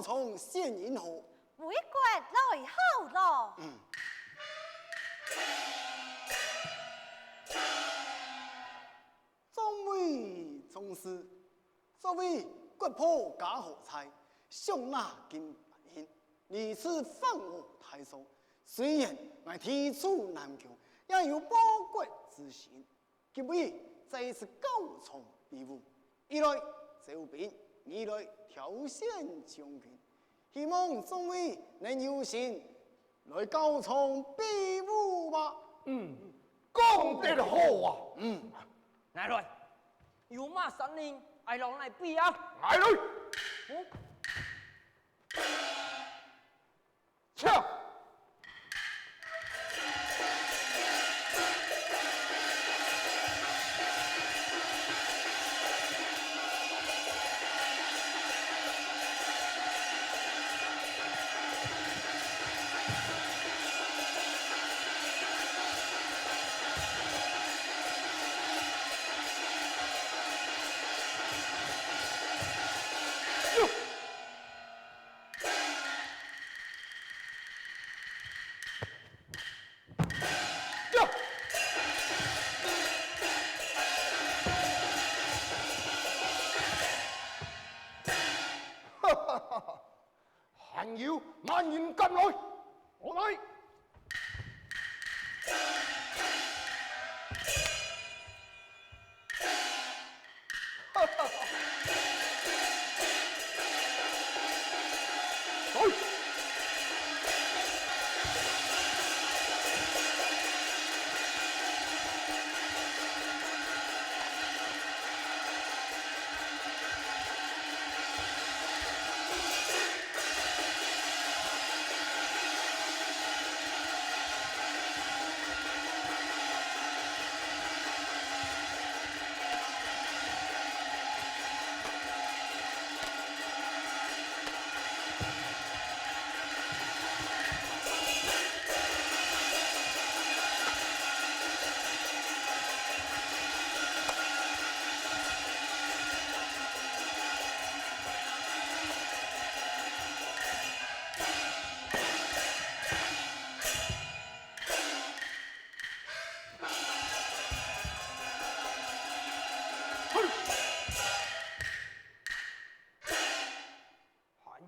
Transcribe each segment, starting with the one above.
从县银河，为国来好咯。众位宗师，作为国破家豪才，上纳金白银，如此放我太守。虽然我提出难求，也有报国之心。各位再一次高崇比武，一来招兵，二来挑选将军。希望众位能有心来高崇比武吧。讲得好啊！来来，有马三人，爱老来比啊！来来，抢！还要万人赶来，我来。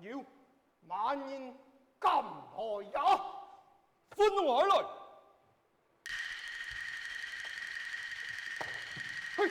要万人赶来呀！分我而来。嘿。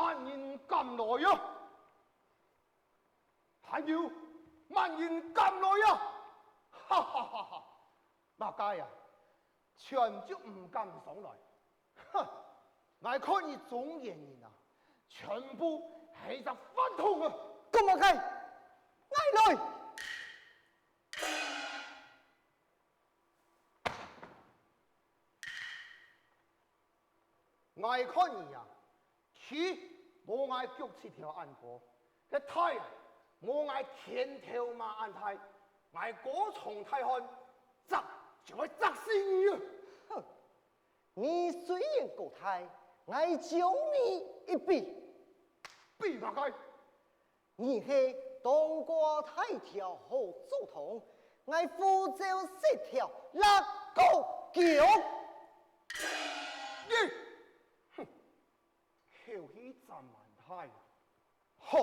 万人敢来呀！还有万人敢来呀！哈哈哈哈！那家呀，全就唔敢上来。哼！我看你中原人啊，全部系只饭桶啊！咁啊計，挨來。我看你呀，起我爱脚趾條按過，一睇我愛天頭馬按睇，我果從太漢，砸就會砸死你啊！哼，你雖然高太，我教你一比。比哪個？你係當過太條好祖統，我福州四條立高橋。你，哼，口氣真蠻大。好，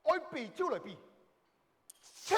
愛比就來比。跳！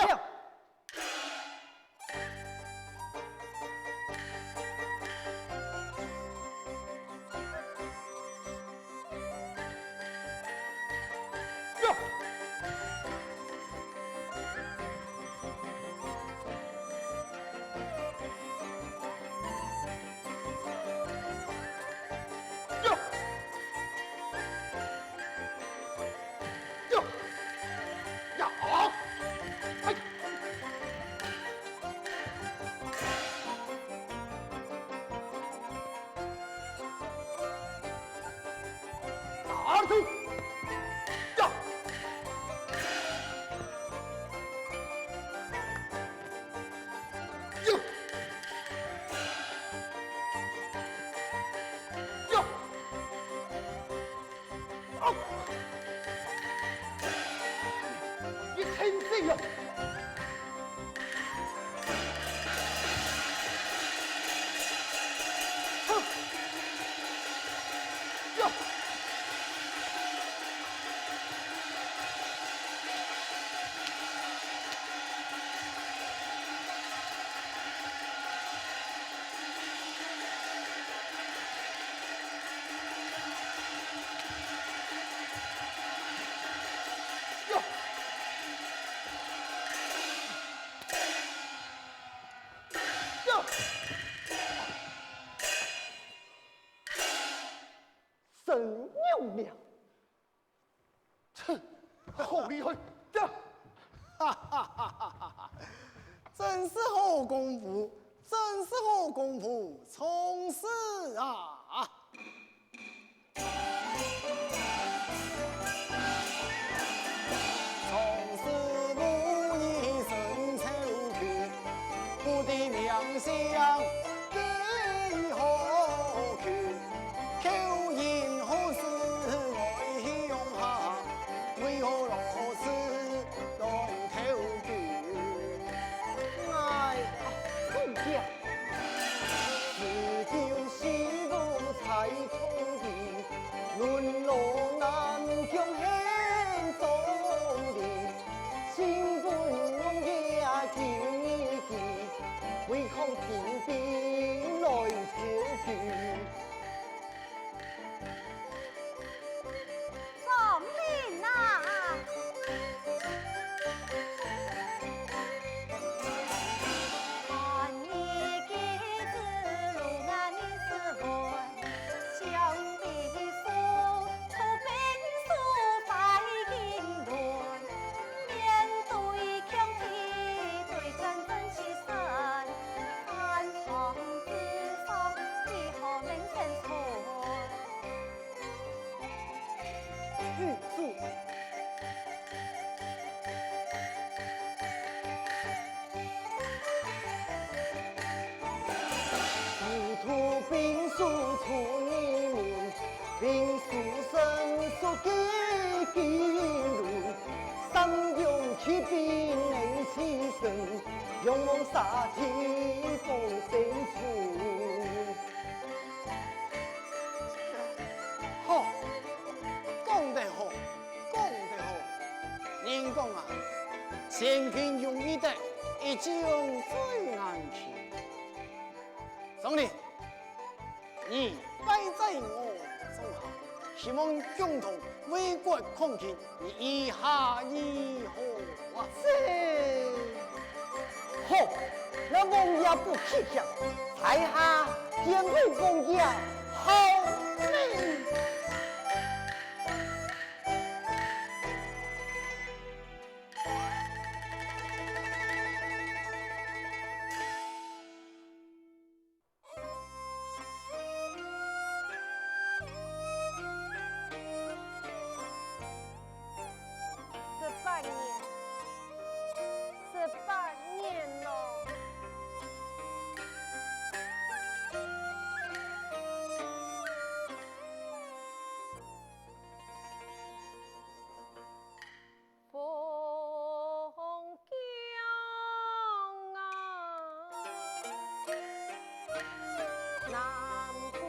神用了，切，好厉害！呀，哈哈哈哈哈！真是好功夫，真是好功夫，从事啊！从事不以身抽去，我的良相给何去？口言何事爱用下，为何如此long头句？哎，空家，自就是我才聪明，沦落南疆很中的，新官弄也叫一记，为抗平兵来挑句。宋林啊，看你给子路啊，你是问想必书出兵书在英伦，面对强敌对战争起身，安常之上为何能生存？玉柱，地图兵书出你名，兵书神书给记录，三勇骑兵能起身，勇往杀敌风神出。好，讲得好，讲得好。人讲啊，前军容易得，一将最难擒。兄弟，你摆在我手下，希望共同为国抗秦，你意下如何啊？是。好，那王爷不气象，在下将为王爷好命。18年了。风江啊，南归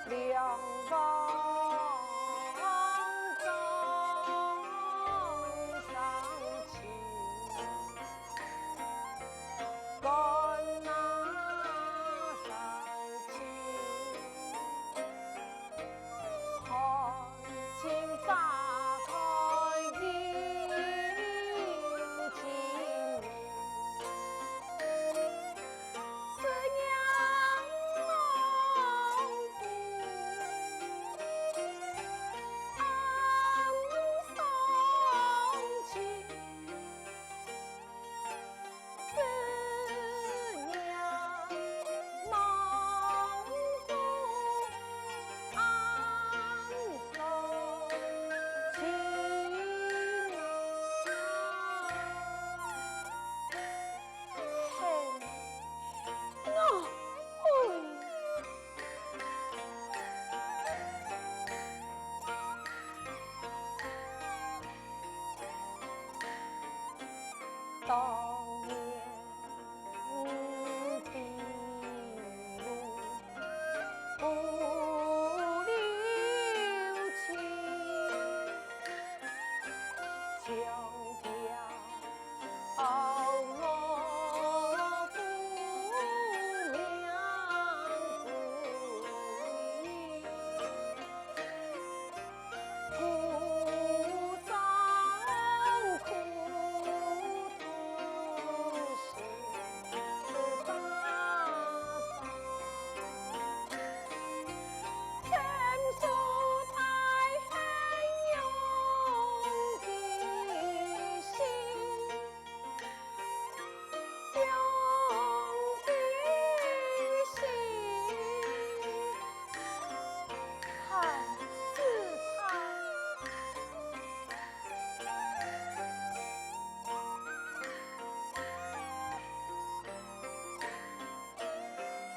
两方掌上情，干那上情，寒情花开映清明，思娘郎夫。当年的路不留情，强调我不良不义，孤伤苦途是大方，天数太黑用的心，用的心，看似他。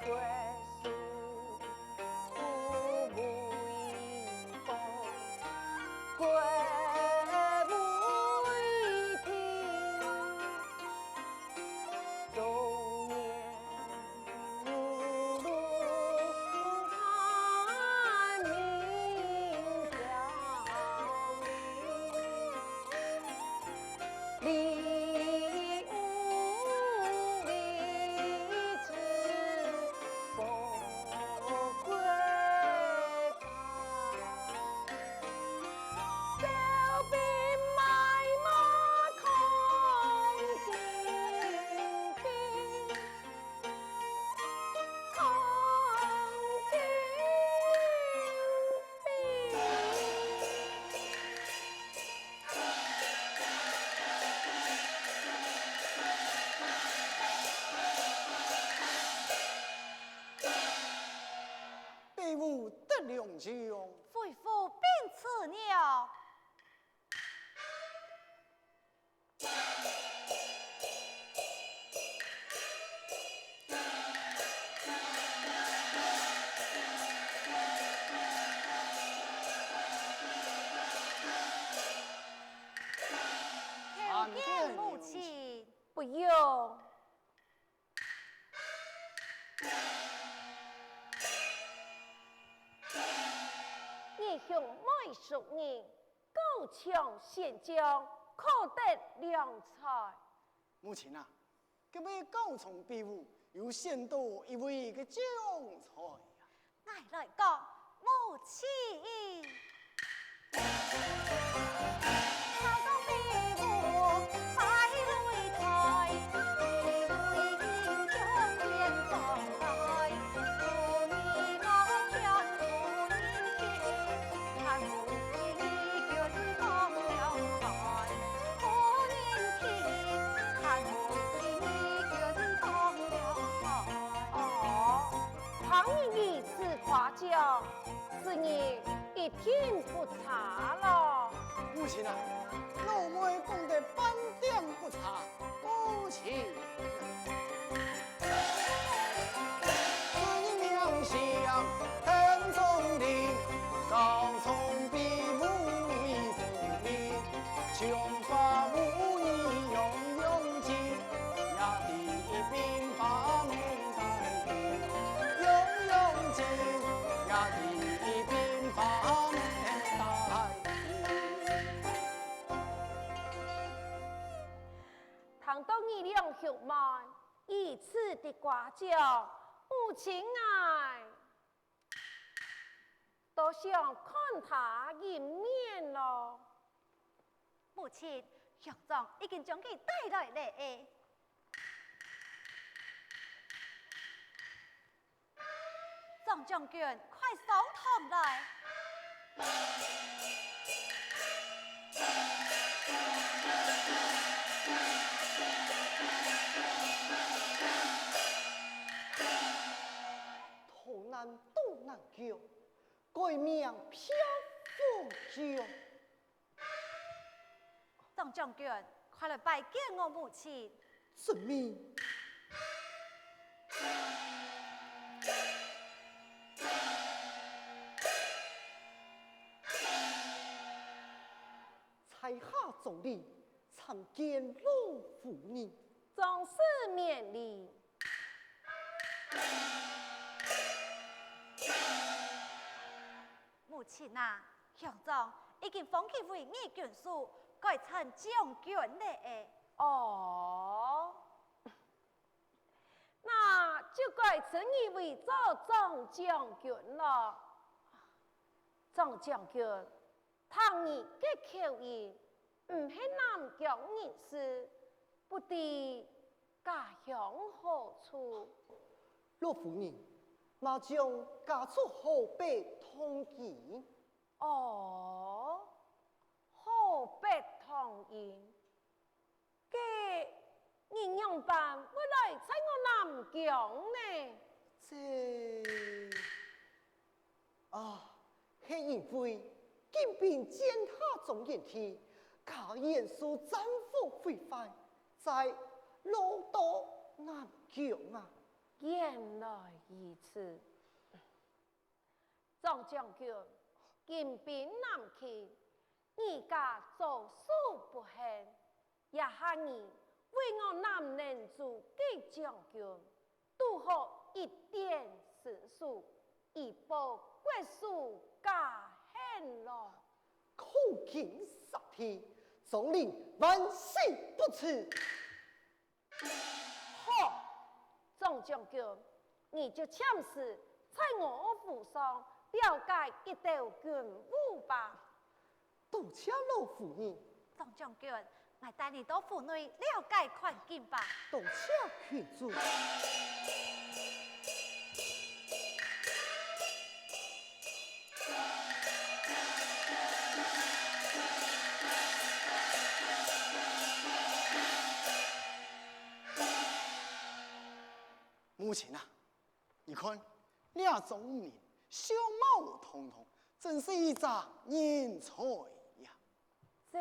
归宿不为报，归不为听。中年碌碌看明飘零，领悟理智不归家，调兵买马抗金兵，抗金被吾得良将，恢复并此了。参见母亲，不用。兄妹熟人，高强贤将，可得良才。母亲啊，这位高从比武，又显多一位个将才呀。来来讲，母亲。好高比武在擂台，一位英雄连壮来，不迷我天不应天，看不起你军放了台，不应天，看不起你军放了台。哦，唐人以此夸奖，是你一定不差了。母亲啊，老妹讲得半点不差，母亲。自娘相很忠的，高从比武为父力，雄发武艺勇勇劲，压敌兵法能带兵，勇勇劲，压敌兵法能带兵。唐到你两兄妹以此的夸奖，母亲爱都想看他一面了。母亲，杨总已经将佢带来了。张将军，快收堂来！头难东难叫，改名飘风叫。张将军，快来拜见我母亲。遵命。才下总理参见老夫人。总是勉励。母亲啊，杨总已经封佢为义军属，改成将军了。哦，那就该称你为做张将军了。张将军，唐你嘅口音唔係南疆人士，不知家乡何處？老夫人，那将家出河北通缉。哦，河北唐人，嘅人樣辦會來在我南疆呢？这啊，是因为金兵践下中原地，卡严肃战火非凡，在老岛南疆啊。原來如此，張將軍，金兵南遷，而家做事不幸，也下你為我南人做嘅將軍，都好一點實數，以報國書家恨咯。口經實體，總令萬死不辭。好，張將軍，你就簽字在我府上了解一道軍務吧。多謝老夫人，张将军，我带你到府内了解环境吧。多謝勸主。母亲啊，你看，俩中年相貌堂堂，真是一张人才呀！这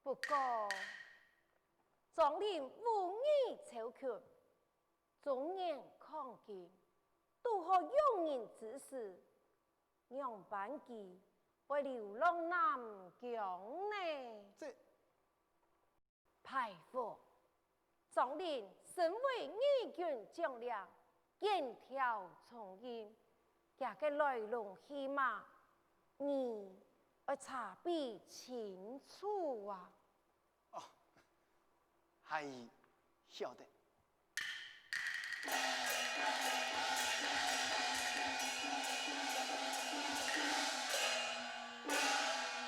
不过，壮年无意求权，中年抗见，都可用人之事，让班机为流浪南疆呢？这排佛，壮年身为义军将领，剑条重音，这个来龙去脉，你要查笔清楚啊！还晓得。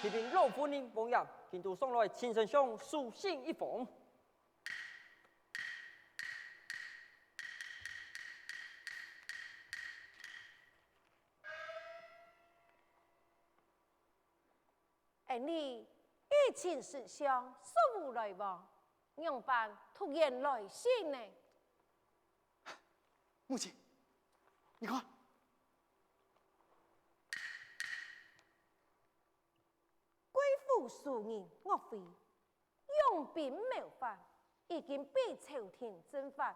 启禀老夫人王爷，京都送来亲丞相书信一封。你御前丞相说无来往，样办突然来信呢？母亲，你看，贵府庶人岳飞用兵谋反，已经被朝廷征发，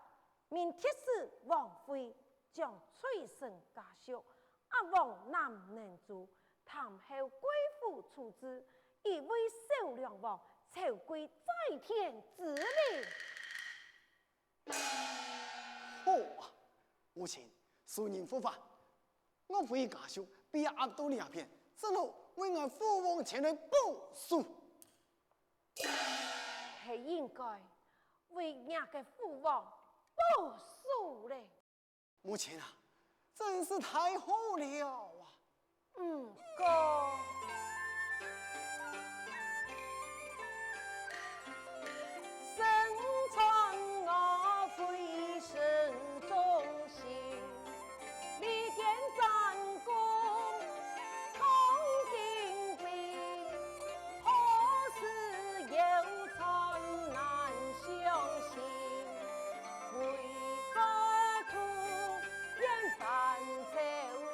命铁使王妃将催生家属，阿王南能做。唐后贵府处置，以为受梁王朝归在天之灵。好啊，母亲，庶人复返，我回家属被压到两边，只好为俺父王前来报数。是应该为伢个父王报数嘞。母亲啊，真是太好了啊！哥，身穿我飞身中心，历见战功抗金兵，何时有传难相信？为何出言反朝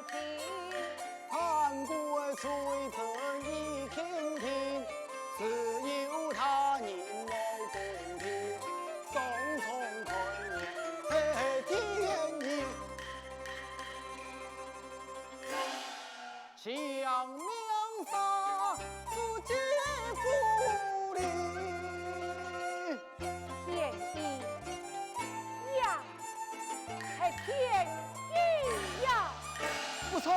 廷？韩国虽正义天庭，只有他人来公平。双重困年黑天意，向명사 수皆福利。天意呀，还天意呀！不错。